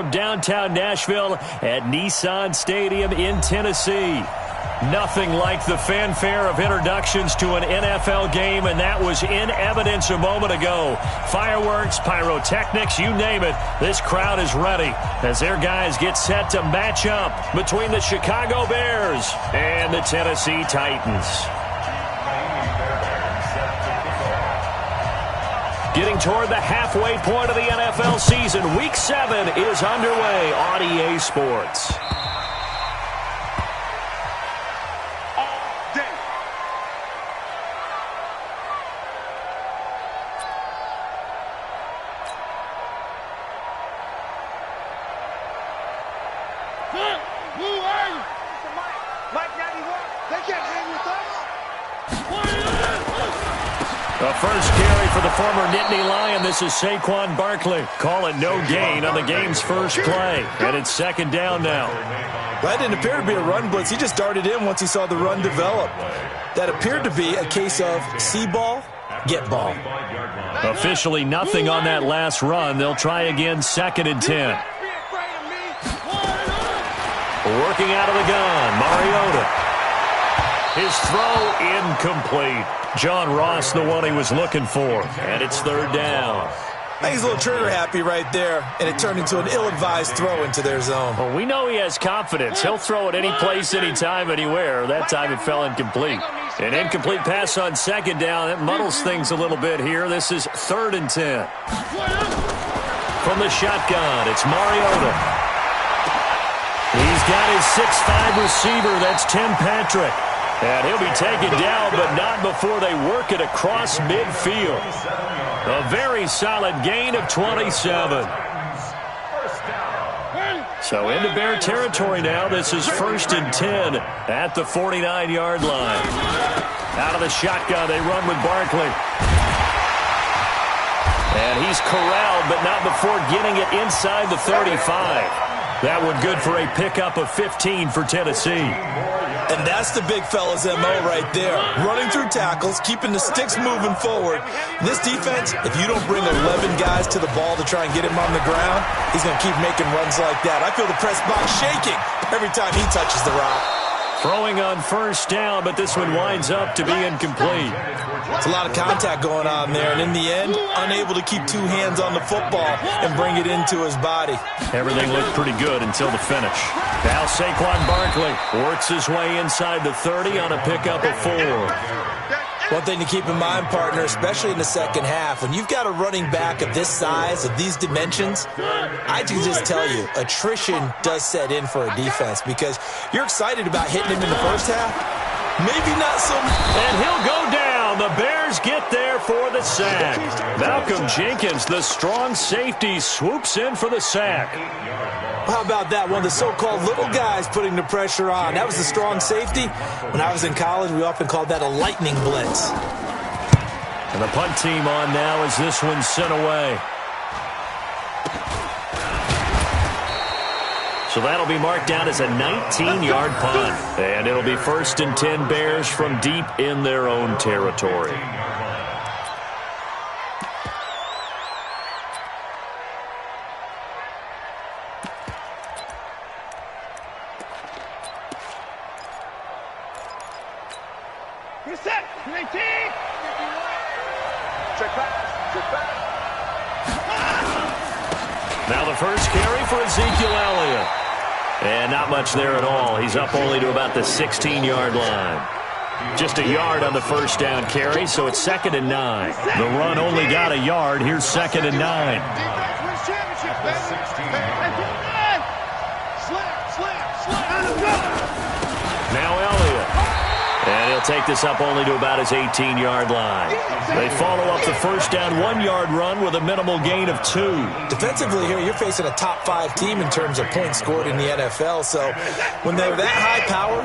from downtown Nashville at Nissan Stadium in Tennessee. Nothing like the fanfare of introductions to an NFL game, and that was in evidence a moment ago. Fireworks, pyrotechnics, you name it, this crowd is ready as their guys get set to match up between the Chicago Bears and the Tennessee Titans. Getting toward the halfway point of the NFL season, Week 7 is underway on EA Sports. The first carry for the former Nittany Lion. This is Saquon Barkley. Call it no gain on the game's first play. And it's second down now. That didn't appear to be a run blitz. He just darted in once he saw the run develop. That appeared to be a case of see ball, get ball. Officially nothing on that last run. They'll try again, 2nd and 10. Working out of the gun, Mariota. His throw incomplete. John Ross, the one he was looking for. And it's 3rd down. He's a little trigger happy right there, and it turned into an ill-advised throw into their zone. Well, we know he has confidence. He'll throw it any place, anytime, anywhere. That time it fell incomplete. An incomplete pass on 2nd down. That muddles things a little bit here. This is 3rd and 10. From the shotgun, it's Mariota. He's got his 6'5 receiver. That's Tim Patrick. And he'll be taken down, but not before they work it across midfield. A very solid gain of 27. So into Bear territory now. This is 1st and 10 at the 49-yard line. Out of the shotgun, they run with Barkley. And he's corralled, but not before getting it inside the 35. That one good for a pickup of 15 for Tennessee. And that's the big fella's MO right there. Running through tackles, keeping the sticks moving forward. This defense, if you don't bring 11 guys to the ball to try and get him on the ground, he's going to keep making runs like that. I feel the press box shaking every time he touches the rock. Throwing on 1st down, but this one winds up to be incomplete. It's a lot of contact going on there, and in the end, unable to keep 2 hands on the football and bring it into his body. Everything looked pretty good until the finish. Now Saquon Barkley works his way inside the 30 on a pickup of 4. One thing to keep in mind, partner, especially in the second half, when you've got a running back of this size, of these dimensions, I can just tell you, attrition does set in for a defense because you're excited about hitting him in the first half. Maybe not so much. And he'll go down. The Bears get there for the sack. Malcolm Jenkins, the strong safety, swoops in for the sack. How about that? One of the so-called little guys putting the pressure on. That was the strong safety. When I was in college, we often called that a lightning blitz. And the punt team on now as this one's sent away. So that'll be marked down as a 19-yard punt. And it'll be 1st and 10 Bears from deep in their own territory. Now the first carry for Ezekiel Elliott. And not much there at all. He's up only to about the 16-yard line. Just a yard on the first down carry, so it's 2nd and 9. The run only got a yard. Here's 2nd and 9. Now Elliott. And he'll take this up only to about his 18-yard line. They follow up the first down 1-yard run with a minimal gain of 2. Defensively here, you're facing a top 5 team in terms of points scored in the NFL. So when they're that high powered,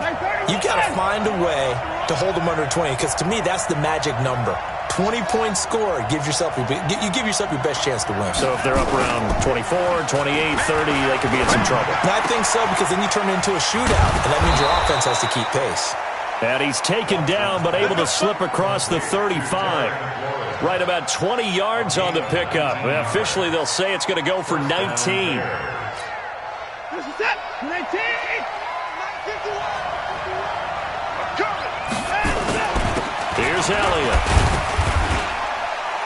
you've got to find a way to hold them under 20. Because to me, that's the magic number. 20 points scored gives yourself you give yourself your best chance to win. So if they're up around 24, 28, 30, they could be in some trouble. And I think so, because then you turn it into a shootout, and that means your offense has to keep pace. And he's taken down, but able to slip across the 35. Right about 20 yards on the pickup. Officially, they'll say it's going to go for 19. Here's Elliott.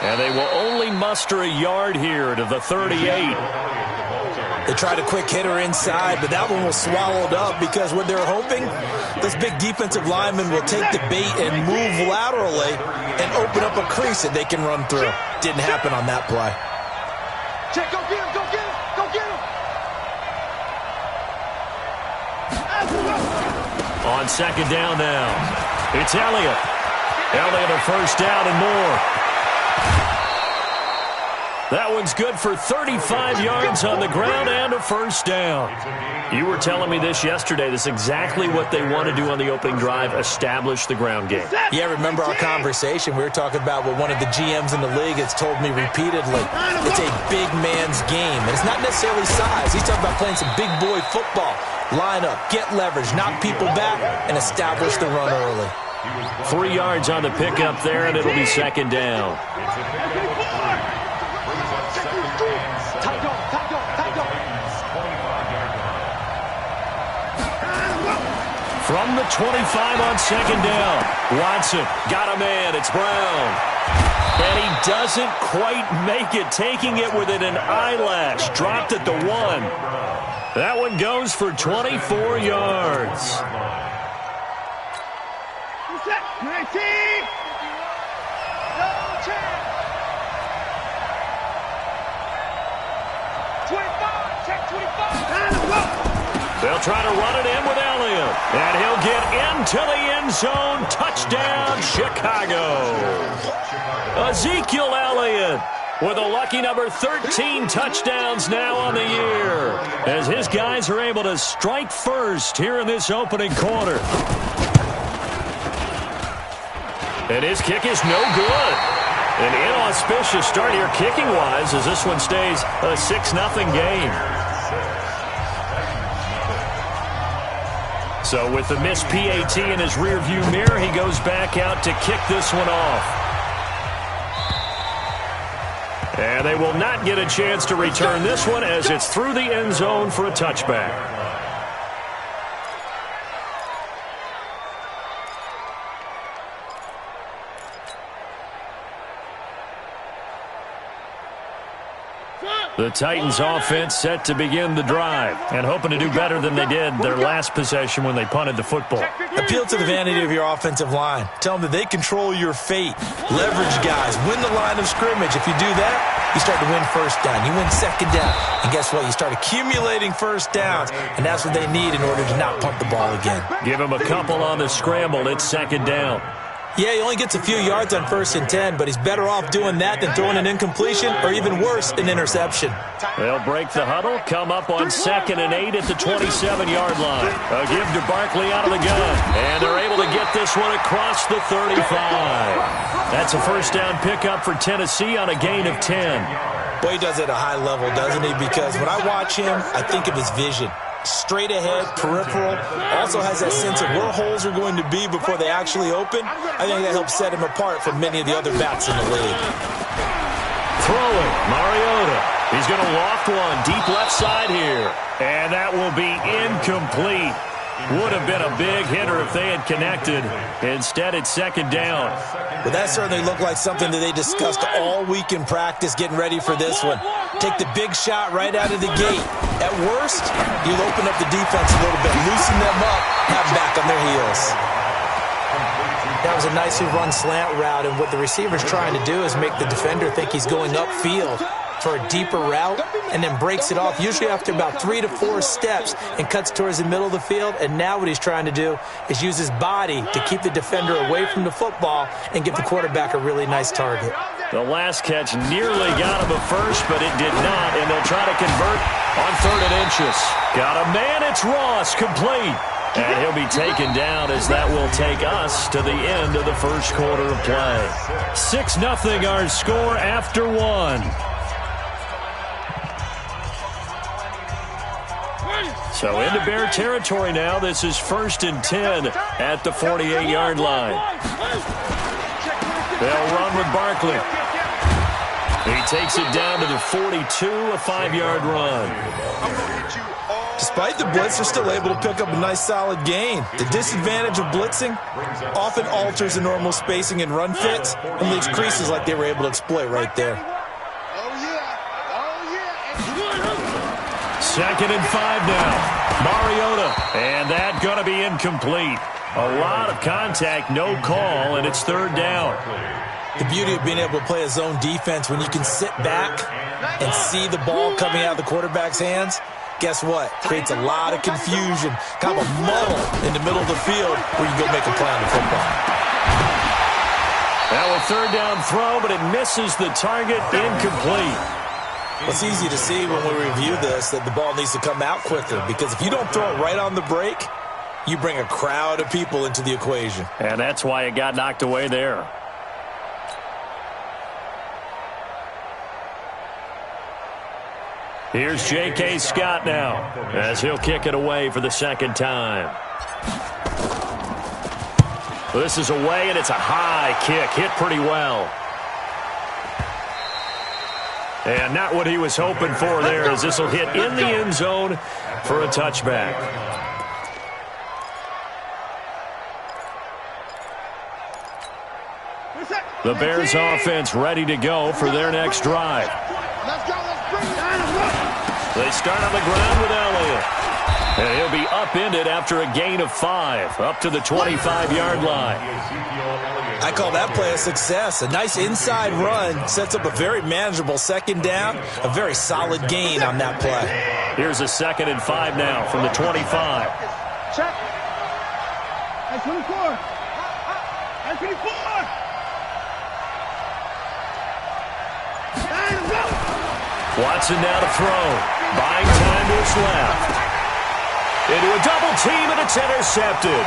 And they will only muster a yard here to the 38. They tried a quick hitter inside, but that one was swallowed up because what they're hoping, this big defensive lineman will take the bait and move laterally and open up a crease that they can run through. Didn't happen on that play. Check, go get him, go get him, go get him. On second down now, it's Elliott. Elliott a first down and more. That one's good for 35 yards on the ground and a first down. You were telling me this yesterday. This is exactly what they want to do on the opening drive, establish the ground game. Yeah, remember our conversation? We were talking about what one of the GMs in the league has told me repeatedly. It's a big man's game, and it's not necessarily size. He's talking about playing some big boy football. Line up, get leverage, knock people back, and establish the run early. 3 yards on the pickup there, and it'll be second down. From the 25 on second down, Watson got a man. It's Brown. And he doesn't quite make it, taking it within an eyelash. Dropped at the 1. That one goes for 24 yards. They'll try to run it in with Elliott. And he'll get into the end zone. Touchdown, Chicago. Ezekiel Elliott with a lucky number 13 touchdowns now on the year, as his guys are able to strike first here in this opening quarter. And his kick is no good. An inauspicious start here kicking-wise, as this one stays a 6-0 game. So with the missed PAT in his rearview mirror, he goes back out to kick this one off. And they will not get a chance to return this one, as it's through the end zone for a touchback. The Titans offense set to begin the drive and hoping to do better than they did their last possession when they punted the football. Appeal to the vanity of your offensive line. Tell them that they control your fate. Leverage guys. Win the line of scrimmage. If you do that, you start to win first down. You win second down. And guess what? You start accumulating first downs. And that's what they need in order to not punt the ball again. Give them a couple on the scramble. It's second down. Yeah, he only gets a few yards on 1st and 10, but he's better off doing that than throwing an incompletion or even worse, an interception. They'll break the huddle, come up on 2nd and 8 at the 27-yard line. A give to Barkley out of the gun, and they're able to get this one across the 35. That's a first down pickup for Tennessee on a gain of 10. Boy, he does it at a high level, doesn't he? Because when I watch him, I think of his vision. Straight ahead, peripheral, also has that sense of where holes are going to be before they actually open. I think that helps set him apart from many of the other backs in the league. Throwing, Mariota. He's going to loft one deep left side here. And that will be incomplete. Would have been a big hitter if they had connected. Instead, it's second down. Well, that certainly looked like something that they discussed all week in practice getting ready for this one. Take the big shot right out of the gate. At worst, you'll open up the defense a little bit, loosen them up, have them back on their heels. That was a nicely run slant route, and what the receiver's trying to do is make the defender think he's going upfield for a deeper route, and then breaks it off, usually after about 3 to 4 steps, and cuts towards the middle of the field. And now what he's trying to do is use his body to keep the defender away from the football and give the quarterback a really nice target. The last catch nearly got him a first, but it did not, and they'll try to convert on 3rd and inches. Got a man, it's Ross, complete. And he'll be taken down, as that will take us to the end of the first quarter of play. 6-0 our score after 1. So into Bear territory now. This is 1st and 10 at the 48-yard line. They'll run with Barkley. He takes it down to the 42, a 5-yard run. Just despite the blitz, they're still able to pick up a nice solid gain. The disadvantage of blitzing often alters the normal spacing and run fits and leaves creases like they were able to exploit right there. Second and 5 now. Mariota. And that going to be incomplete. A lot of contact, no call, and it's third down. The beauty of being able to play a zone defense when you can sit back and see the ball coming out of the quarterback's hands, guess what? Creates a lot of confusion, kind of a muddle in the middle of the field where you go make a play on the football. Now a third down throw, but it misses the target, incomplete. Well, it's easy to see when we review this that the ball needs to come out quicker, because if you don't throw it right on the break, you bring a crowd of people into the equation. And that's why it got knocked away there. Here's J.K. Scott now, as he'll kick it away for the second time. This is away, and it's a high kick. Hit pretty well. And not what he was hoping for there, as this will hit in the end zone for a touchback. The Bears offense ready to go for their next drive. They start on the ground with Elliott. And he'll be upended after a gain of 5, up to the 25-yard line. I call that play a success. A nice inside run sets up a very manageable second down, a very solid gain on that play. Here's a second and 5 now from the 25. Check. At 24. At 24. Watson now to throw. Buying time to his left. Into a double team, and it's intercepted.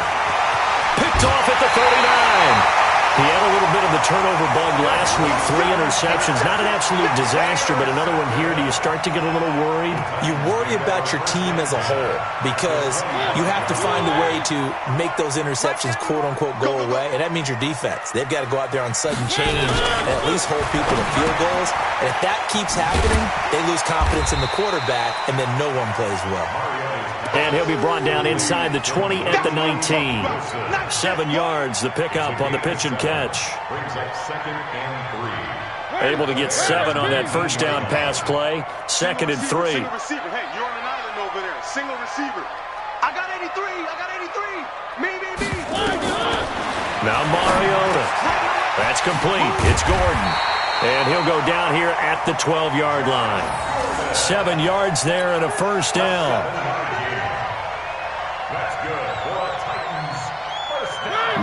Picked off at the 39. He had a little bit of the turnover bug last week. 3 interceptions. Not an absolute disaster, but another one here. Do you start to get a little worried? You worry about your team as a whole because you have to find a way to make those interceptions, quote-unquote, go away, and that means your defense. They've got to go out there on sudden change and at least hold people to field goals. And if that keeps happening, they lose confidence in the quarterback, and then no one plays well. And he'll be brought down inside the 20 at the 19. 7 yards, the pickup on the pitch and catch. Able to get 7 on that first down pass play. Second and 3. Hey, you're on an island over there. Single receiver. I got 83. I got 83. Me. Now Mariota. That's complete. It's Gordon. And he'll go down here at the 12-yard line. 7 yards there and a first down.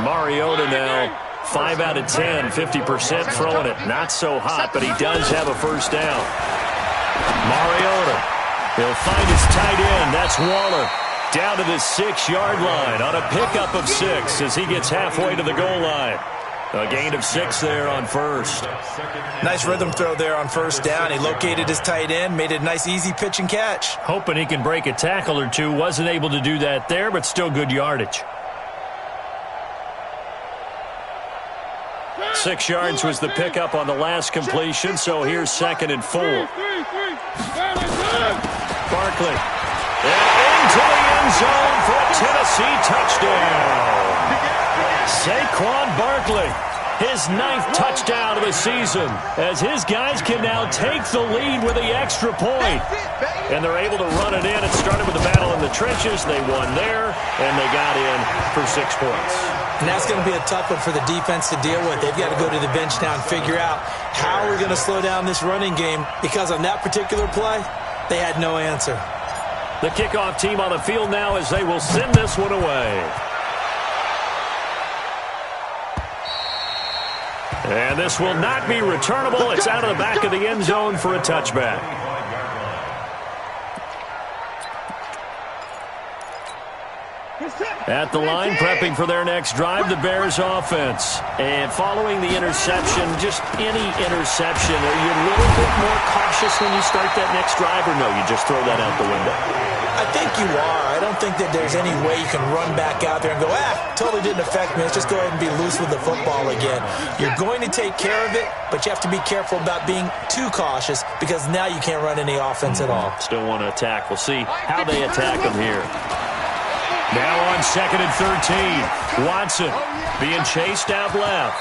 Mariota now, 5 out of 10, 50% throwing it. Not so hot, but he does have a first down. Mariota, he'll find his tight end. That's Waller. Down to the 6-yard line on a pickup of 6 as he gets halfway to the goal line. A gain of 6 there on first. Nice rhythm throw there on first down. He located his tight end, made it a nice easy pitch and catch. Hoping he can break a tackle or two. Wasn't able to do that there, but still good yardage. 6 yards was the pickup on the last completion, so here's second and 4. Barkley. And into the end zone for a Tennessee touchdown. Saquon Barkley, his 9th touchdown of the season, as his guys can now take the lead with the extra point. And they're able to run it in. It started with a battle in the trenches. They won there, and they got in for 6 points. And that's going to be a tough one for the defense to deal with. They've got to go to the bench now and figure out how we're going to slow down this running game, because on that particular play, they had no answer. The kickoff team on the field now as they will send this one away. And this will not be returnable. It's out of the back of the end zone for a touchback. At the line, prepping for their next drive, the Bears offense. And following the interception, just any interception, are you a little bit more cautious when you start that next drive, or no, you just throw that out the window? I think you are. I don't think that there's any way you can run back out there and go, totally didn't affect me. Let's just go ahead and be loose with the football again. You're going to take care of it, but you have to be careful about being too cautious because now you can't run any offense at all. Still want to attack. We'll see how they attack him here. Now on 2nd and 13. Watson being chased out left.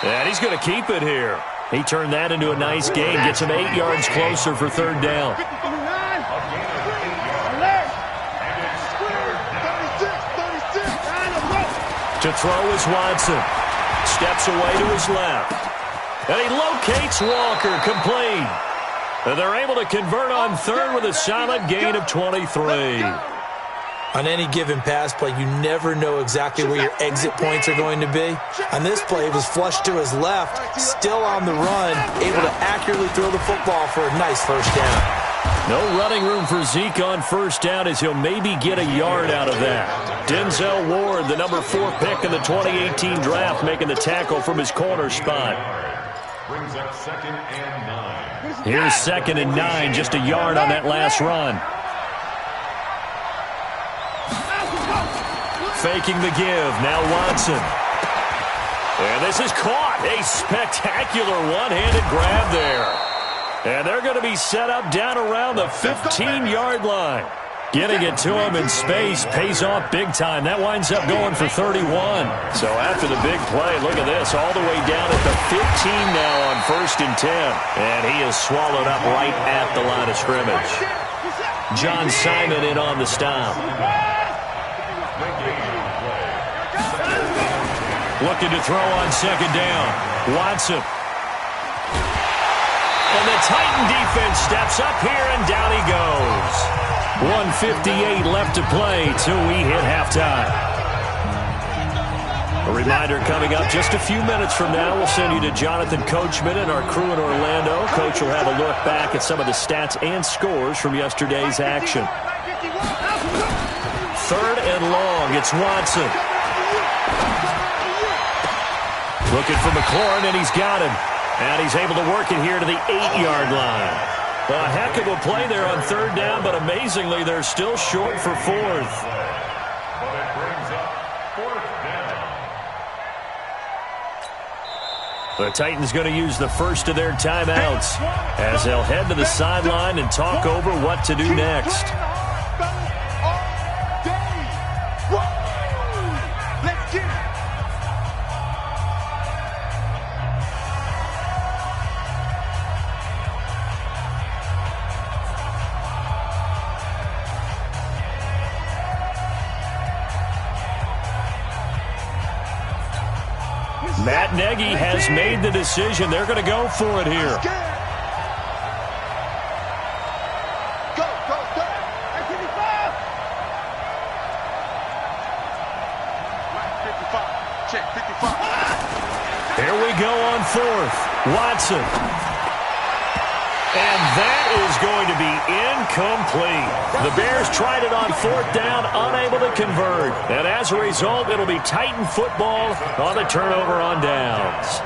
And he's going to keep it here. He turned that into a nice gain. Gets him 8 yards closer for 3rd down. To throw is Watson. Steps away to his left. And he locates Walker, complete. And they're able to convert on 3rd with a solid gain of 23. On any given pass play, you never know exactly where your exit points are going to be. On this play, it was flushed to his left, still on the run, able to accurately throw the football for a nice 1st down. No running room for Zeke on 1st down as he'll maybe get a yard out of that. Denzel Ward, the number 4 pick in the 2018 draft, making the tackle from his corner spot. Here's 2nd and 9, just a yard on that last run. Faking the give, now Watson. And this is caught. A spectacular one-handed grab there. And they're going to be set up down around the 15-yard line. Getting it to him in space pays off big time. That winds up going for 31. So after the big play, look at this, all the way down at the 15 now on 1st and 10. And he is swallowed up right at the line of scrimmage. John Simon in on the stop. Looking to throw on 2nd down. Watson. And the Titan defense steps up here, and down he goes. 1:58 left to play till we hit halftime. A reminder coming up just a few minutes from now. We'll send you to Jonathan Coachman and our crew in Orlando. Coach will have a look back at some of the stats and scores from yesterday's action. 3rd and long. It's Watson. Looking for McLaurin, and he's got him. And he's able to work it here to the 8-yard line. A heck of a play there on 3rd down, but amazingly, they're still short for 4th. The Titans going to use the first of their timeouts as they'll head to the sideline and talk over what to do next. Matt Nagy has made the decision. They're going to go for it here. Go, go, go. Check 55. Here we go on 4th. Watson. And that is going to be incomplete. The Bears tried it on 4th down, unable to convert. And as a result, it'll be Titan football on the turnover on downs.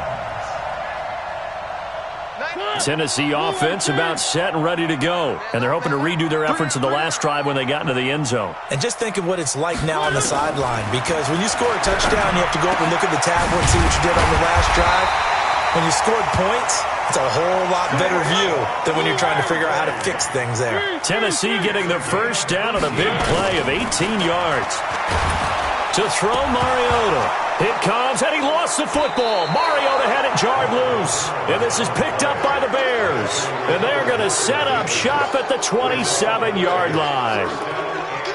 Tennessee offense about set and ready to go. And they're hoping to redo their efforts in the last drive when they got into the end zone. And just think of what it's like now on the sideline, because when you score a touchdown, you have to go up and look at the tablet and see what you did on the last drive. When you scored points, it's a whole lot better view than when you're trying to figure out how to fix things there. Tennessee getting their 1st down on a big play of 18 yards. To throw Mariota. It comes, and he lost the football. Mariota had it jarred loose. And this is picked up by the Bears. And they're going to set up shop at the 27-yard line.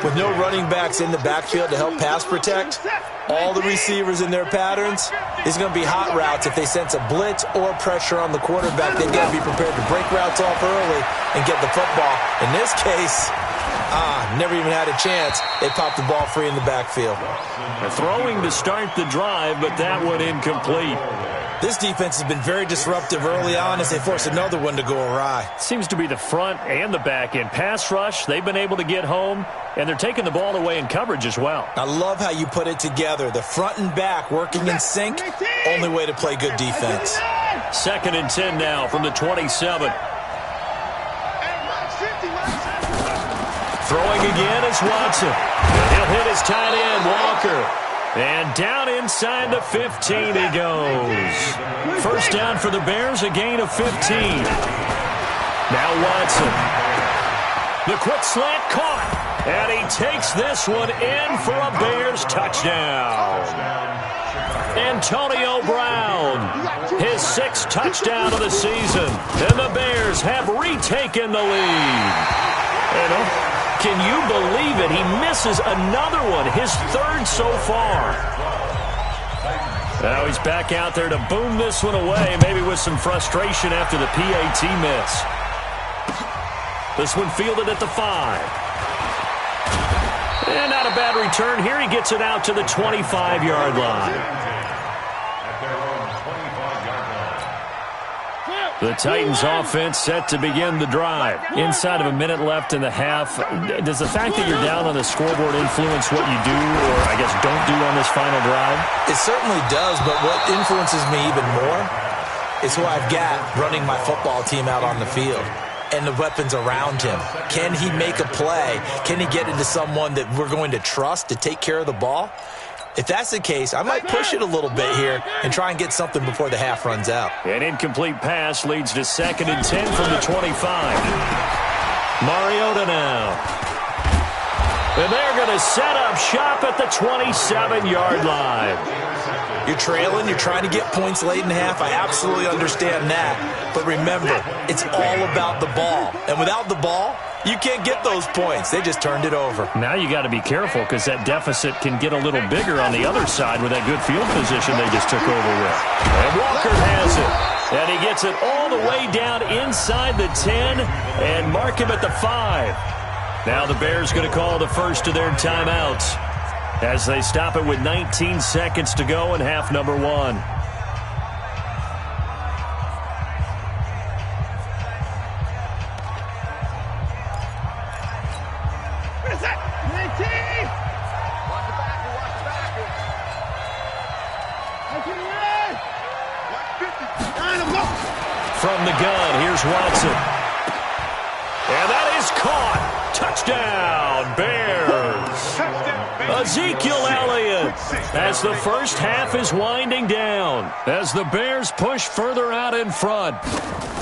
With no running backs in the backfield to help pass protect, all the receivers in their patterns, it's going to be hot routes. If they sense a blitz or pressure on the quarterback, they've got to be prepared to break routes off early and get the football. In this case, never even had a chance. They popped the ball free in the backfield. They're throwing to start the drive, but that one incomplete. This defense has been very disruptive early on as they force another one to go awry. Seems to be the front and the back end. Pass rush, they've been able to get home, and they're taking the ball away in coverage as well. I love how you put it together. The front and back working in sync, only way to play good defense. 2nd and 10 now from the 27. Throwing throwing again is Watson. And he'll hit his tight end, Walker. And down inside the 15 he goes. First down for the Bears, a gain of 15. Now Watson. The quick slant caught. And he takes this one in for a Bears touchdown. Antonio Brown, his 6th touchdown of the season. And the Bears have retaken the lead. And can you believe it? He misses another one, his 3rd so far. Now he's back out there to boom this one away, maybe with some frustration after the PAT miss. This one fielded at the 5. And not a bad return here. He gets it out to the 25-yard line. The Titans offense set to begin the drive. Inside of a minute left in the half, does the fact that you're down on the scoreboard influence what you do, or I guess don't do on this final drive? It certainly does, but what influences me even more is who I've got running my football team out on the field and the weapons around him. Can he make a play? Can he get into someone that we're going to trust to take care of the ball? If that's the case, I might push it a little bit here and try and get something before the half runs out. An incomplete pass leads to 2nd and 10 from the 25. Mariota now. And they're going to set up shop at the 27-yard line. You're trailing, you're trying to get points late in the half. I absolutely understand that. But remember, it's all about the ball. And without the ball, you can't get those points. They just turned it over. Now you got to be careful because that deficit can get a little bigger on the other side with that good field position they just took over with. And Walker has it. And he gets it all the way down inside the 10 and mark him at the 5. Now the Bears going to call the first of their timeouts as they stop it with 19 seconds to go in half number 1. From the gun, here's Watson. And that is caught. Touchdown, Bears. Ezekiel Elliott as the first half is winding down. As the Bears push further out in front.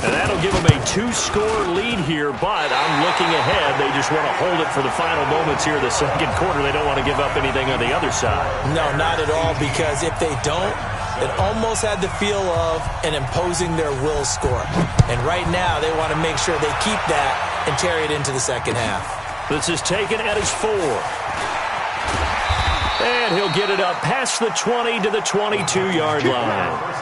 And that'll give them a 2-score lead here, but I'm looking ahead. They just want to hold it for the final moments here in the second quarter. They don't want to give up anything on the other side. No, not at all, because if they don't, it almost had the feel of an imposing their will score. And right now, they want to make sure they keep that and carry it into the second half. This is taken at his 4. And he'll get it up past the 20 to the 22-yard line.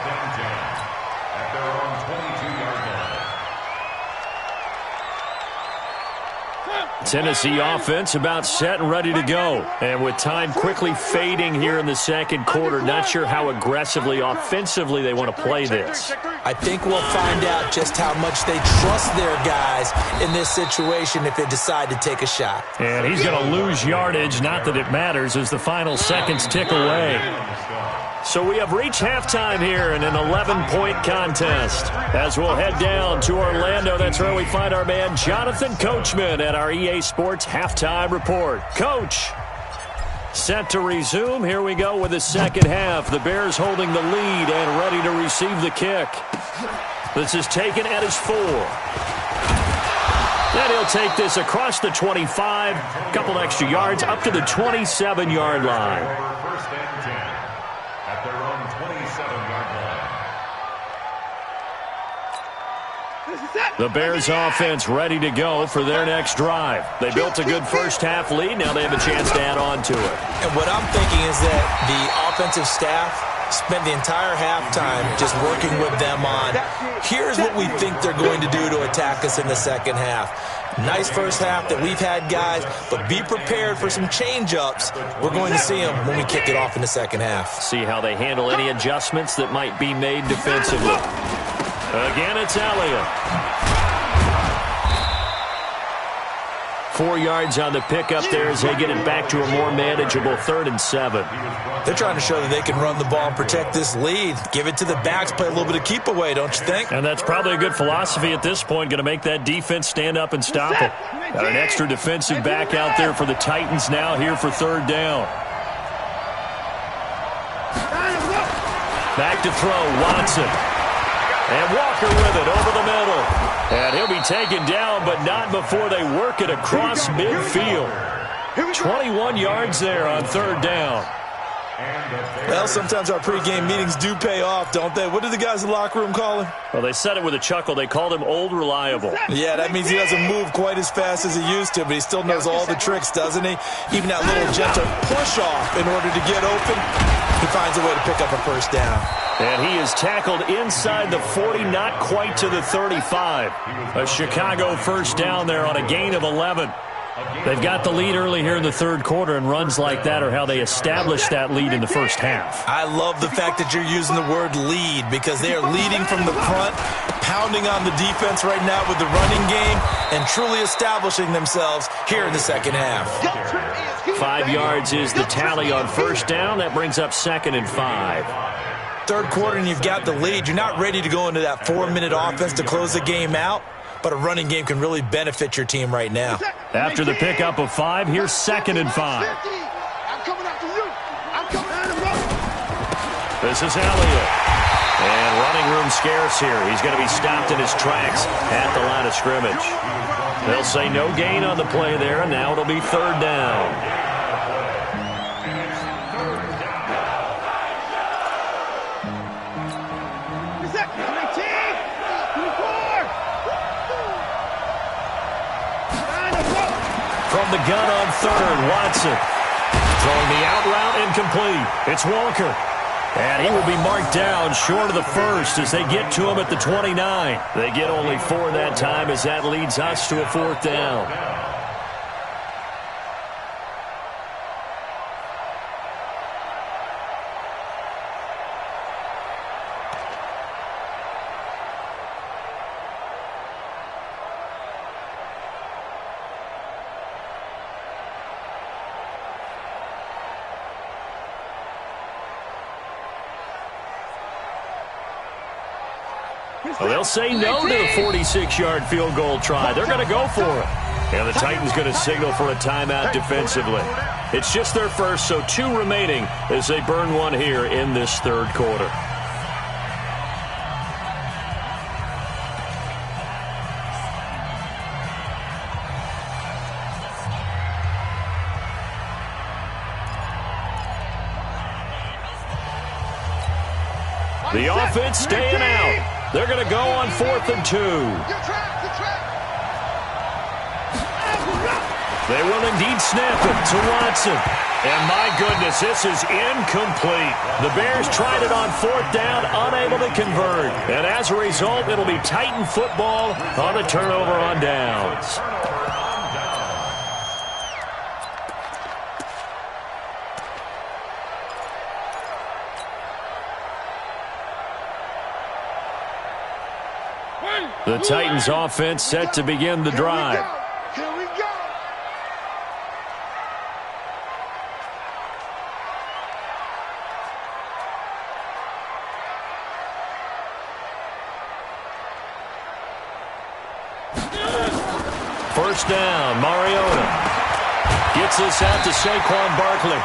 Tennessee offense about set and ready to go. And with time quickly fading here in the second quarter, not sure how aggressively, offensively they want to play this. I think we'll find out just how much they trust their guys in this situation if they decide to take a shot. And he's going to lose yardage, not that it matters, as the final seconds tick away. So we have reached halftime here in an 11-point contest. As we'll head down to Orlando, that's where we find our man Jonathan Coachman at our EA Sports Halftime Report. Coach, set to resume. Here we go with the second half. The Bears holding the lead and ready to receive the kick. This is taken at his 4. Then he'll take this across the 25, a couple extra yards, up to the 27-yard line. The Bears offense ready to go for their next drive. They built a good first half lead. Now they have a chance to add on to it. And what I'm thinking is that the offensive staff spent the entire halftime just working with them on, here's what we think they're going to do to attack us in the second half. Nice first half that we've had, guys, but be prepared for some change-ups. We're going to see them when we kick it off in the second half. See how they handle any adjustments that might be made defensively. Again, it's Elliott. 4 yards on the pickup there as they get it back to a more manageable 3rd and 7. They're trying to show that they can run the ball and protect this lead. Give it to the backs, play a little bit of keep away, don't you think? And that's probably a good philosophy at this point, going to make that defense stand up and stop it. Got an extra defensive back out there for the Titans now here for 3rd down. Back to throw, Watson. And Walker with it over the middle. And he'll be taken down, but not before they work it across midfield. 21 yards there on 3rd down. Well, sometimes our pregame meetings do pay off, don't they? What did the guys in the locker room call him? Well, they said it with a chuckle. They called him Old Reliable. Yeah, that means he doesn't move quite as fast as he used to, but he still knows all the tricks, doesn't he? Even that little gentle push-off in order to get open, he finds a way to pick up a 1st down. And he is tackled inside the 40, not quite to the 35. A Chicago 1st down there on a gain of 11. They've got the lead early here in the 3rd quarter, and runs like that are how they establish that lead in the 1st half. I love the fact that you're using the word lead because they are leading from the front, pounding on the defense right now with the running game, and truly establishing themselves here in the 2nd half. 5 yards is the tally on 1st down. That brings up 2nd and 5. 3rd quarter and you've got the lead. You're not ready to go into that 4-minute offense to close the game out, but a running game can really benefit your team right now. After the pickup of 5, here's 2nd and 5. This is Elliott. And running room scarce here. He's going to be stopped in his tracks at the line of scrimmage. They'll say no gain on the play there, and now it'll be 3rd down. From the gun on 3rd, Watson. Throwing the out route incomplete. It's Walker. And he will be marked down short of the 1st as they get to him at the 29. They get only 4 that time as that leads us to a 4th down. Well, they'll say no to the 46-yard field goal try. They're going to go for it. And the Titans going to signal for a timeout defensively. It's just their 1st, so 2 remaining as they burn 1 here in this 3rd quarter. The offense staying out. They're going to go on 4th and 2. They will indeed snap it to Watson. And my goodness, this is incomplete. The Bears tried it on 4th down, unable to convert. And as a result, it'll be Titan football on the turnover on downs. The Titans offense set to begin the drive. Here we go. First down, Mariota gets this out to Saquon Barkley.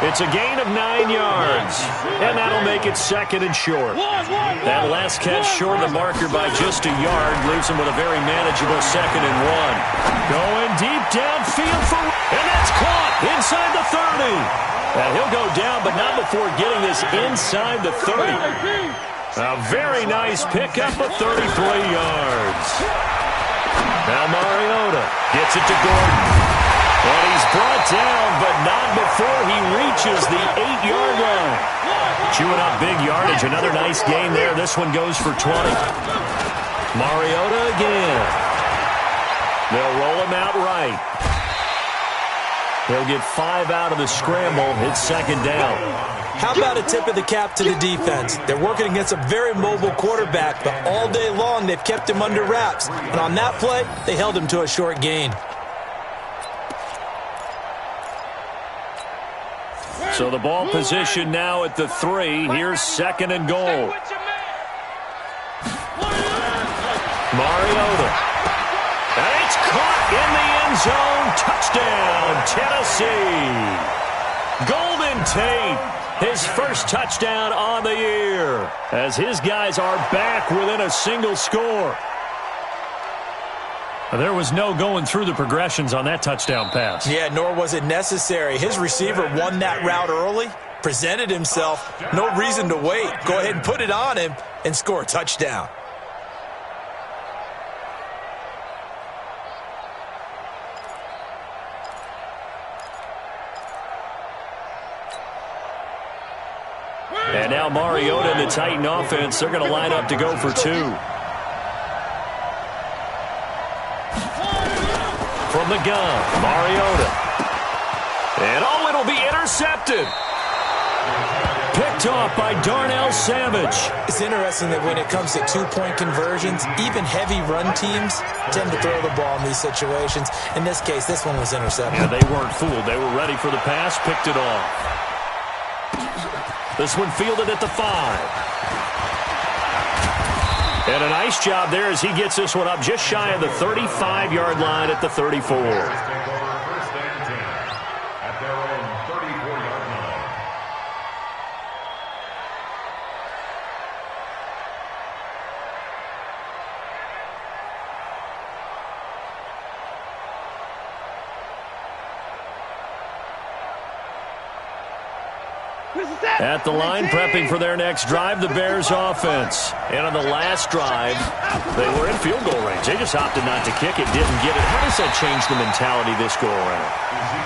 It's a gain of 9 yards, and that'll make it 2nd and short. That last catch short of the marker by just a yard leaves him with a very manageable 2nd and 1. Going deep downfield for, and that's caught inside the 30. And he'll go down, but not before getting this inside the 30. A very nice pickup of 33 yards. Now Mariota gets it to Gordon. And he's brought down, but not before he reaches the 8-yard line. Chewing up big yardage. Another nice gain there. This one goes for 20. Mariota again. They'll roll him out right. He'll get 5 out of the scramble. It's 2nd down. How about a tip of the cap to the defense? They're working against a very mobile quarterback, but all day long they've kept him under wraps. And on that play, they held him to a short gain. So the ball position now at the 3. Here's 2nd and goal. Mariota. And it's caught in the end zone. Touchdown, Tennessee. Golden Tate, his first touchdown on the year, as his guys are back within a single score. There was no going through the progressions on that touchdown pass. Yeah, nor was it necessary. His receiver won that route early, presented himself. No reason to wait. Go ahead and put it on him and score a touchdown. And now Mariota and the Titan offense, they're going to line up to go for 2. From the gun, Mariota. And it'll be intercepted. Picked off by Darnell Savage. It's interesting that when it comes to two-point conversions, even heavy run teams tend to throw the ball in these situations. In this case, this one was intercepted. Yeah, they weren't fooled. They were ready for the pass, picked it off. This one fielded at the 5. And a nice job there as he gets this one up just shy of the 35-yard line at the 34. At the line, prepping for their next drive, the Bears offense. And on the last drive, they were in field goal range. They just opted not to kick it, didn't get it. How does that change the mentality this go around?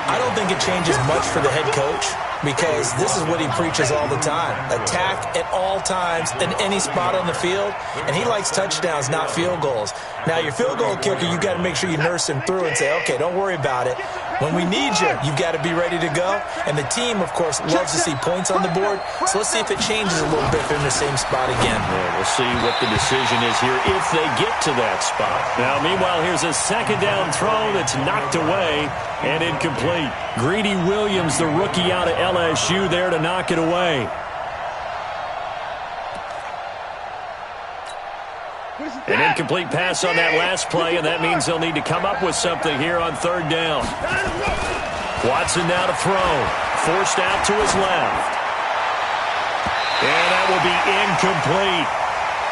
I don't think it changes much for the head coach, because this is what he preaches all the time. Attack at all times in any spot on the field, and he likes touchdowns, not field goals. Now, your field goal kicker, you got to make sure you nurse him through and say, okay, don't worry about it. When we need you, you've got to be ready to go. And the team, of course, loves to see points on the board. So let's see if it changes a little bit if they're in the same spot again. Yeah, we'll see what the decision is here if they get to that spot. Now, meanwhile, here's a 2nd down throw that's knocked away and incomplete. Greedy Williams, the rookie out of LSU, there to knock it away. An incomplete pass on that last play, and that means they'll need to come up with something here on 3rd down. Watson now to throw. Forced out to his left. And that will be incomplete.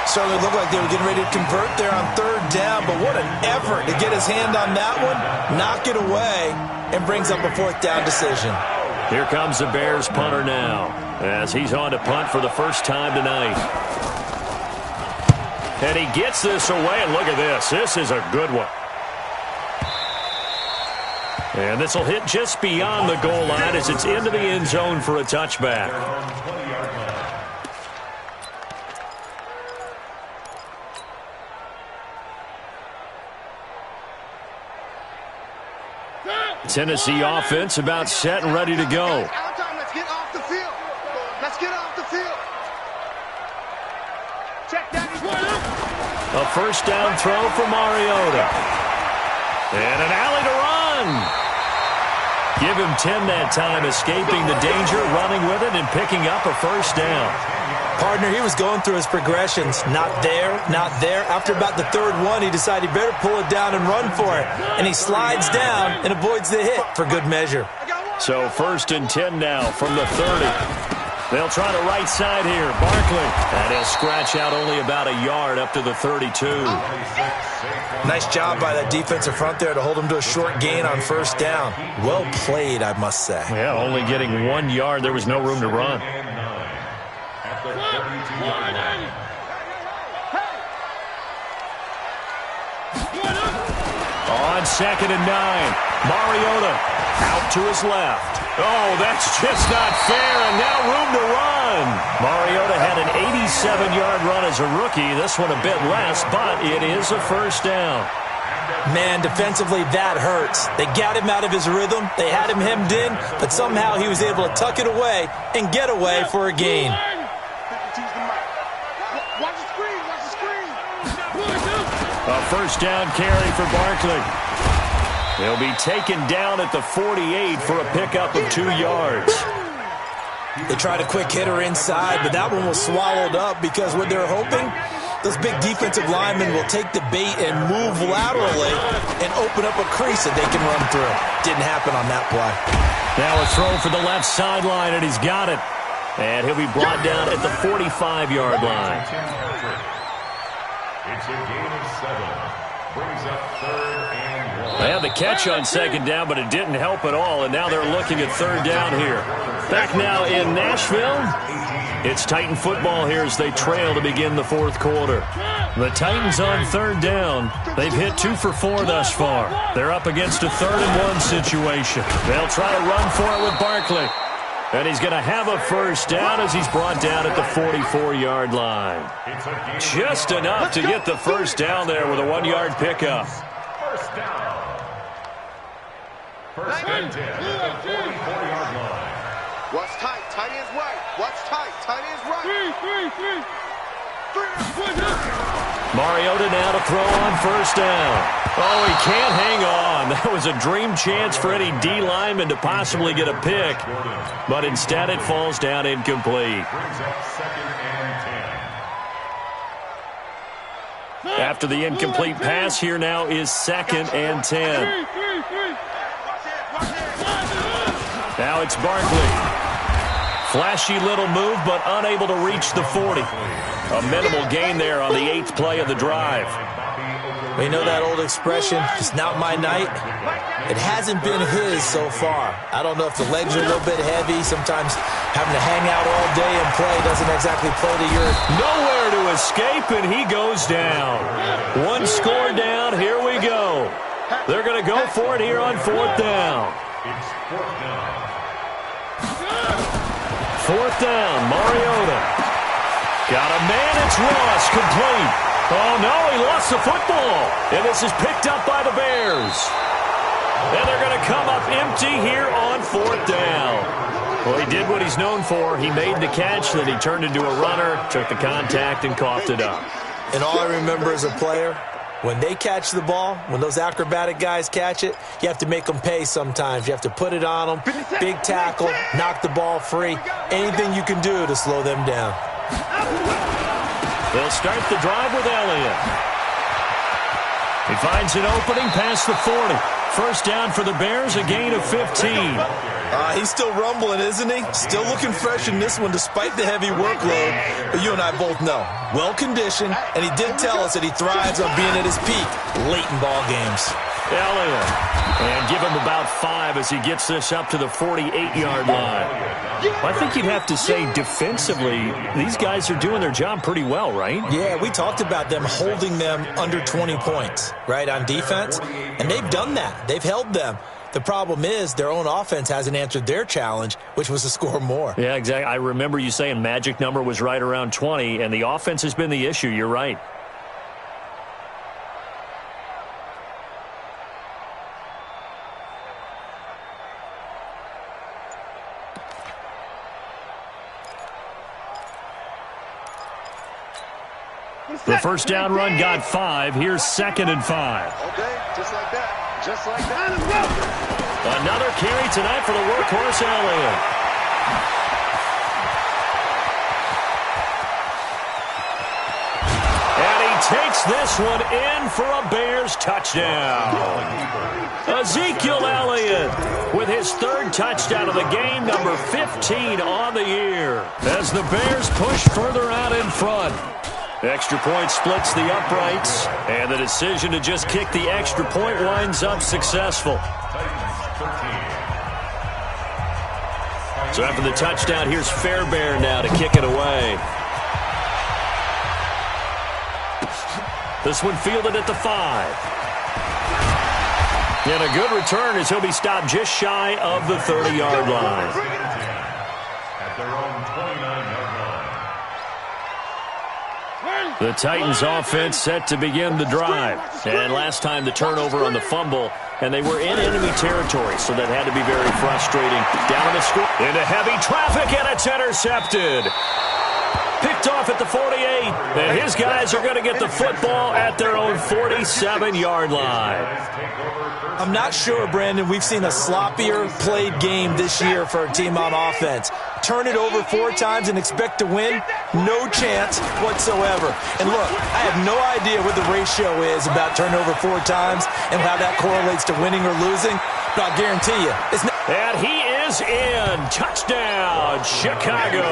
Certainly looked like they were getting ready to convert there on 3rd down, but what an effort to get his hand on that one, knock it away, and brings up a 4th down decision. Here comes the Bears punter now, as he's on to punt for the first time tonight. And he gets this away, and look at this. This is a good one. And this will hit just beyond the goal line as it's into the end zone for a touchback. Tennessee offense about set and ready to go. Let's get off the field. Let's get off the field. Check that. A first down throw for Mariota. And an alley to run. Give him 10 that time, escaping the danger, running with it, and picking up a first down. Partner, he was going through his progressions. Not there, not there. After about the 3rd one, he decided he better pull it down and run for it. And he slides down and avoids the hit for good measure. So 1st and 10 now from the 30. They'll try the right side here. Barkley. And he'll scratch out only about a yard up to the 32. Nice job by that defensive front there to hold him to a short gain on 1st down. Well played, I must say. Yeah, only getting 1 yard. There was no room to run. On 2nd and 9. Mariota out to his left. Oh, that's just not fair, and now room to run. Mariota had an 87-yard run as a rookie. This one a bit less, but it is a first down. Man, defensively, that hurts. They got him out of his rhythm. They had him hemmed in, but somehow he was able to tuck it away and get away for a gain. Watch the screen. Watch the screen. A first down carry for Barkley. He'll be taken down at the 48 for a pickup of 2 yards. They tried a quick hitter inside, but that one was swallowed up because what they're hoping, those big defensive linemen will take the bait and move laterally and open up a crease that they can run through. Didn't happen on that play. Now a throw for the left sideline, and he's got it. And he'll be brought down at the 45-yard line. It's a gain of 7. Brings up 3rd and 1. They had the catch on 2nd down, but it didn't help at all, and now they're looking at 3rd down here. Back now in Nashville, it's Titan football here as they trail to begin the 4th quarter. The Titans on 3rd down. They've hit 2 for 4 thus far. They're up against a 3rd and 1 situation. They'll try to run for it with Barkley. And he's going to have a 1st down as he's brought down at the 44-yard line. Just enough to get the 1st down there with a 1-yard pickup. 1st down. 1st and 10 at the 44-yard line. Watch tight. Tight ends right. Watch tight. Tight ends right. 3. Mariota now to throw on 1st down. Oh, he can't hang on. That was a dream chance for any D lineman to possibly get a pick. But instead it falls down incomplete. After the incomplete pass, here now is 2nd and 10. Now it's Barkley. Flashy little move, but unable to reach the 40. A minimal gain there on the 8th play of the drive. You know that old expression, it's not my night? It hasn't been his so far. I don't know if the legs are a little bit heavy. Sometimes having to hang out all day and play doesn't exactly play to your... Nowhere to escape, and he goes down. 1 score down, here we go. They're going to go for it here on 4th down. It's 4th down. 4th down, Mariota. Got a man, it's Ross, complete. Oh, no, he lost the football. And this is picked up by the Bears. And they're going to come up empty here on 4th down. Well, he did what he's known for. He made the catch, then he turned into a runner, took the contact, and coughed it up. And all I remember as a player, when they catch the ball, when those acrobatic guys catch it, you have to make them pay sometimes. You have to put it on them, big tackle, knock the ball free, anything you can do to slow them down. They'll start the drive with Elliott. He finds an opening past the 40. 1st down for the Bears, a gain of 15. He's still rumbling, isn't he? Still looking fresh in this one despite the heavy workload. But you and I both know, well-conditioned, and he did tell us that he thrives on being at his peak late in ball games. Elliott. And give him about 5 as he gets this up to the 48-yard line. Well, I think you'd have to say defensively, these guys are doing their job pretty well, right? Yeah, we talked about them holding them under 20 points, right, on defense. And they've done that. They've held them. The problem is their own offense hasn't answered their challenge, which was to score more. Yeah, exactly. I remember you saying magic number was right around 20, and the offense has been the issue. You're right. The 1st down run got 5. Here's 2nd and 5. Okay, just like that. Just like that. Another carry tonight for the workhorse Elliott. And he takes this one in for a Bears touchdown. Ezekiel Elliott with his 3rd touchdown of the game, number 15 on the year, as the Bears push further out in front. Extra point splits the uprights, and the decision to just kick the extra point winds up successful. So after the touchdown, here's Fairbairn now to kick it away. This one fielded at the 5. And a good return as he'll be stopped just shy of the 30-yard line. At their own 29-yard line. The Titans offense set to begin the drive. And last time the turnover on the fumble, and they were in enemy territory, so that had to be very frustrating. Down in the score, into heavy traffic, and it's intercepted. Picked off at the 48, and his guys are going to get the football at their own 47-yard line. I'm not sure, Brandon, we've seen a sloppier played game this year for a team on offense. Turn it over 4 times and expect to win? No chance whatsoever. And look, I have no idea what the ratio is about turnover 4 times and how that correlates to winning or losing, but I'll guarantee you, it's not. And he is in. Touchdown, Chicago.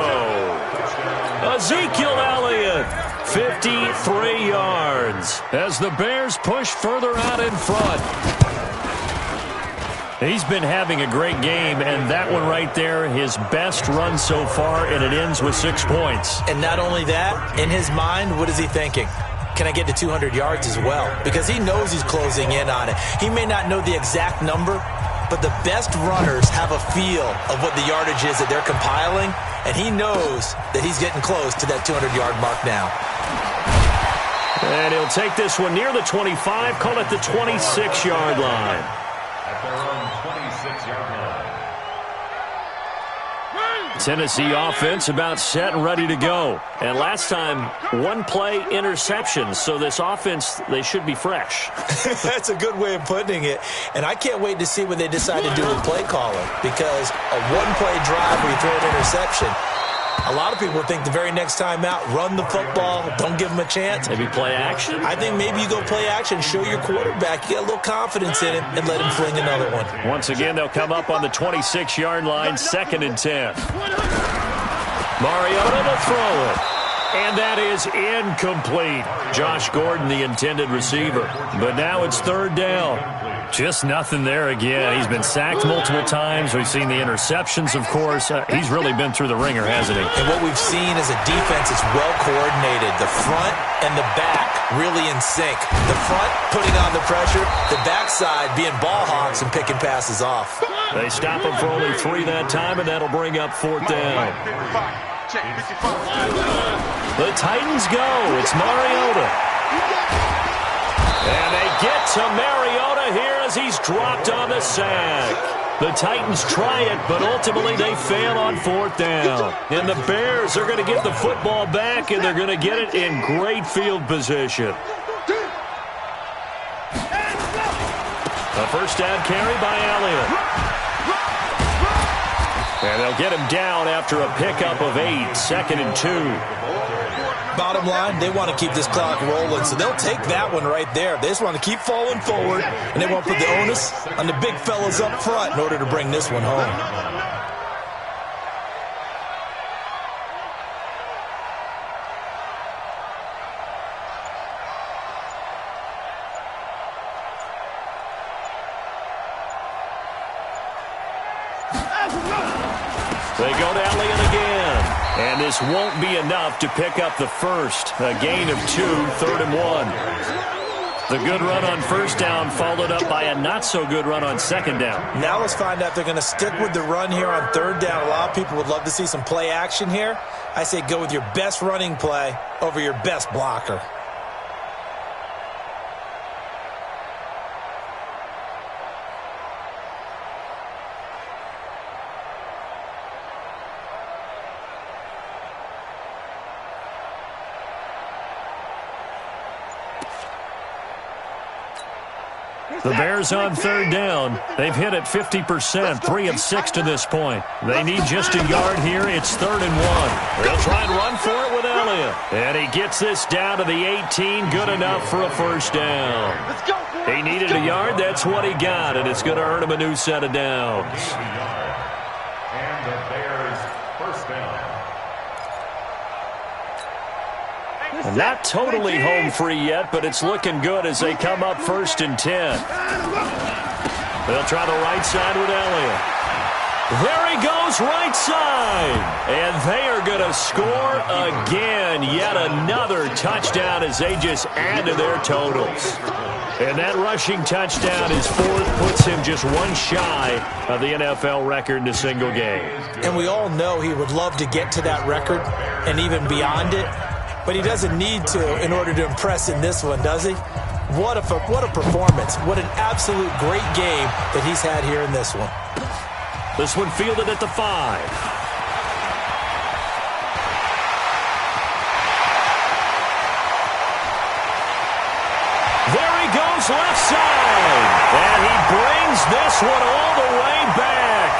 Ezekiel Elliott, 53 yards as the Bears push further out in front. He's been having a great game, and that one right there, his best run so far, and it ends with 6 points. And not only that, in his mind, what is he thinking? Can I get to 200 yards as well? Because he knows he's closing in on it. He may not know the exact number, but the best runners have a feel of what the yardage is that they're compiling, and he knows that he's getting close to that 200-yard mark now. And he'll take this one near the 25, call it the 26-yard line. At their own 26-yard line. Tennessee offense about set and ready to go. And last time, 1-play interception. So this offense, they should be fresh. That's a good way of putting it. And I can't wait to see what they decide to do with play calling. Because a 1-play drive where you throw an interception, a lot of people think the very next time out, run the football, don't give them a chance. Maybe play action? I think maybe you go play action, show your quarterback, you get a little confidence in him, and let him fling another one. Once again, they'll come up on the 26-yard line, 2nd and 10. Mariota to throw it. And that is incomplete. Josh Gordon, the intended receiver. But now it's 3rd down. Just nothing there again. He's been sacked multiple times. We've seen the interceptions, of course. He's really been through the ringer, hasn't he? And what we've seen is a defense that's well coordinated. The front and the back really in sync. The front putting on the pressure. The backside being ball hawks and picking passes off. They stop him for only 3 that time, and that'll bring up 4th down. The Titans go. It's Mariota. And they get to Mariota here as he's dropped on the sack. The Titans try it, but ultimately they fail on 4th down. And the Bears are going to get the football back, and they're going to get it in great field position. A 1st down carry by Elliott. And they'll get him down after a pickup of 8, 2nd and 2. Bottom line, they want to keep this clock rolling, so they'll take that one right there. They just want to keep falling forward, and they won't put the onus on the big fellas up front in order to bring this one home. They go to Elliott again. And this won't be enough to pick up the first. A gain of 2, 3rd and 1. The good run on 1st down followed up by a not-so-good run on 2nd down. Now let's find out if they're going to stick with the run here on 3rd down. A lot of people would love to see some play action here. I say go with your best running play over your best blocker. The Bears on 3rd down. They've hit it 50%, 3 of 6 to this point. They need just a yard here. It's 3rd and 1. They'll try and run for it with Elliott. And he gets this down to the 18. Good enough for a 1st down. He needed a yard. That's what he got, and it's going to earn him a new set of downs. And the Bears 1st down. Not totally home free yet, but it's looking good as they come up 1st and 10. They'll try the right side with Elliott. There he goes, right side. And they are going to score again. Yet another touchdown as they just add to their totals. And that rushing touchdown is 4th, puts him just 1 shy of the NFL record in a single game. And we all know he would love to get to that record and even beyond it. But he doesn't need to in order to impress in this one, does he? What a performance. What an absolute great game that he's had here in this one. This one fielded at the 5. goes left side. And he brings this one all the way back.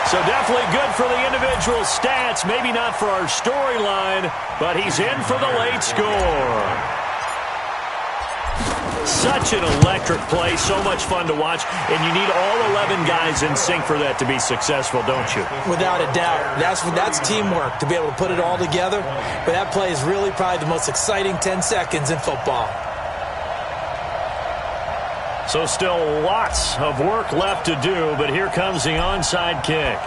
So definitely good for the individual stats. Maybe not for our storyline, but he's in for the late score. Such an electric play, so much fun to watch, and you need all 11 guys in sync for that to be successful, don't you? Without a doubt. That's teamwork, to be able to put it all together. But that play is really probably the most exciting 10 seconds in football. So still lots of work left to do, but here comes the onside kick.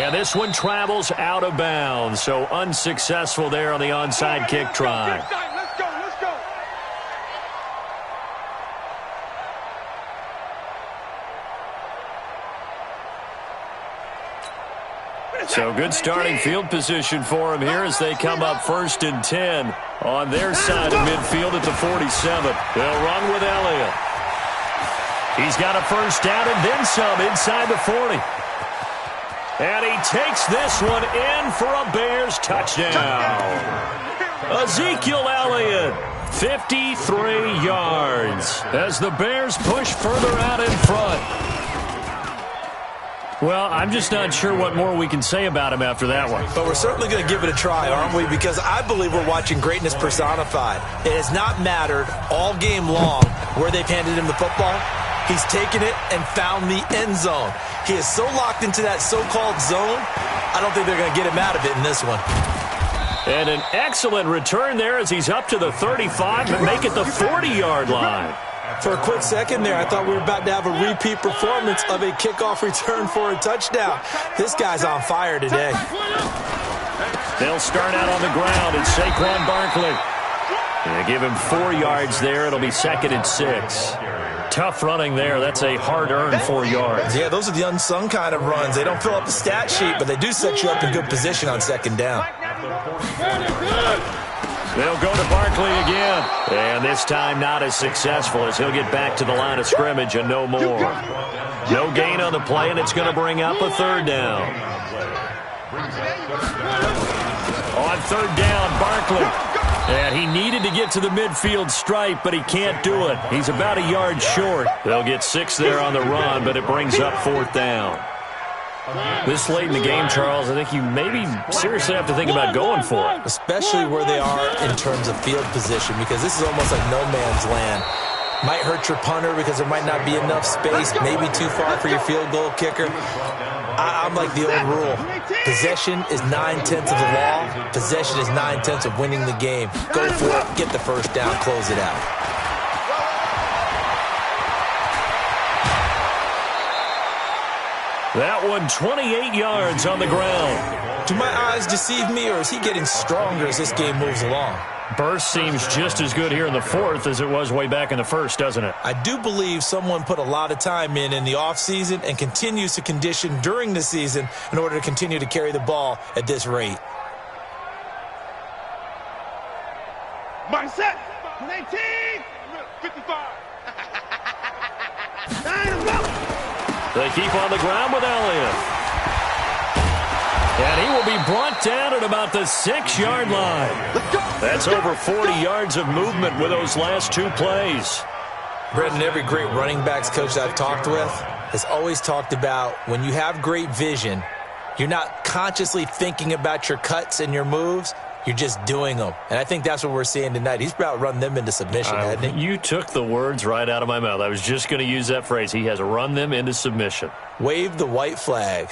And this one travels out of bounds, so unsuccessful there on the onside kick try. So good starting field position for him here as they come up 1st and 10 on their side of midfield at the 47. They'll run with Elliott. He's got a first down and then some inside the 40. And he takes this one in for a Bears touchdown. Ezekiel Elliott, 53 yards as the Bears push further out in front. Well, I'm just not sure what more we can say about him after that one. But we're certainly going to give it a try, aren't we? Because I believe we're watching greatness personified. It has not mattered all game long where they've handed him the football. He's taken it and found the end zone. He is so locked into that so-called zone, I don't think they're going to get him out of it in this one. And an excellent return there as he's up to the 35 and make it the 40-yard line. For a quick second there, I thought we were about to have a repeat performance of a kickoff return for a touchdown. This guy's on fire today. They'll start out on the ground. It's Saquon Barkley. They give him 4 yards there. It'll be 2nd and 6. Tough running there. That's a hard-earned 4 yards. Yeah, those are the unsung kind of runs. They don't fill up the stat sheet, but they do set you up in good position on 2nd down. They'll go to Barkley again. And this time not as successful as he'll get back to the line of scrimmage and no more. No gain on the play, and it's going to bring up a 3rd down. On 3rd down, Barkley. And he needed to get to the midfield stripe, but he can't do it. He's about a yard short. They'll get 6 there on the run, but it brings up 4th down. This late in the game, Charles, I think you maybe seriously have to think about going for it. Especially where they are in terms of field position, because this is almost like no man's land. Might hurt your punter because there might not be enough space, maybe too far for your field goal kicker. I'm like the old rule. Possession is 9/10 of the law. Possession is 9/10 of winning the game. Go for it, get the first down, close it out. That one 28 yards on the ground. Do my eyes deceive me, or is he getting stronger as this game moves along? Burst seems just as good here in the 4th as it was way back in the 1st, doesn't it? I do believe someone put a lot of time in the offseason and continues to condition during the season in order to continue to carry the ball at this rate. Mindset, 19, 55. They keep on the ground with Elliott. And he will be brought down at about the 6-yard line. That's over 40 yards of movement with those last 2 plays. Brendan, every great running backs coach I've talked with has always talked about when you have great vision, you're not consciously thinking about your cuts and your moves. You're just doing them. And I think that's what we're seeing tonight. He's about run them into submission, hasn't he? You took the words right out of my mouth. I was just going to use that phrase. He has run them into submission. Wave the white flag.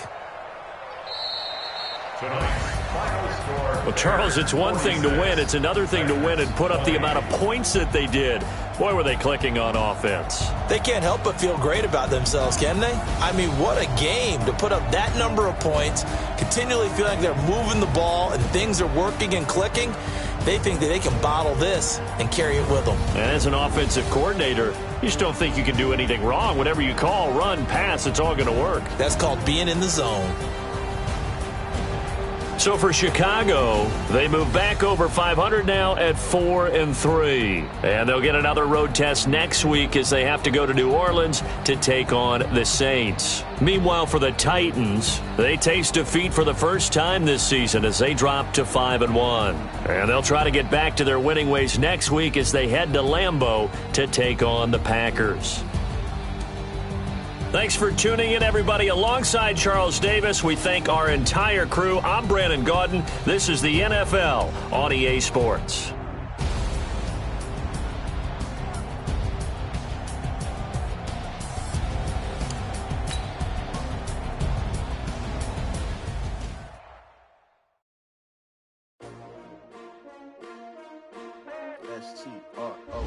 Well, Charles, it's one thing to win. It's another thing to win and put up the amount of points that they did. Boy, were they clicking on offense. They can't help but feel great about themselves, can they? I mean, what a game to put up that number of points, continually feel like they're moving the ball and things are working and clicking. They think that they can bottle this and carry it with them. And as an offensive coordinator, you just don't think you can do anything wrong. Whatever you call, run, pass, it's all going to work. That's called being in the zone. So for Chicago, they move back over 500 now at 4-3. And they'll get another road test next week as they have to go to New Orleans to take on the Saints. Meanwhile, for the Titans, they taste defeat for the first time this season as they drop to 5-1. And they'll try to get back to their winning ways next week as they head to Lambeau to take on the Packers. Thanks for tuning in, everybody. Alongside Charles Davis, we thank our entire crew. I'm Brandon Gaudin. This is the NFL on EA Sports. S-T-R-O.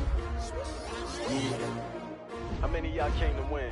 How many of y'all came to win?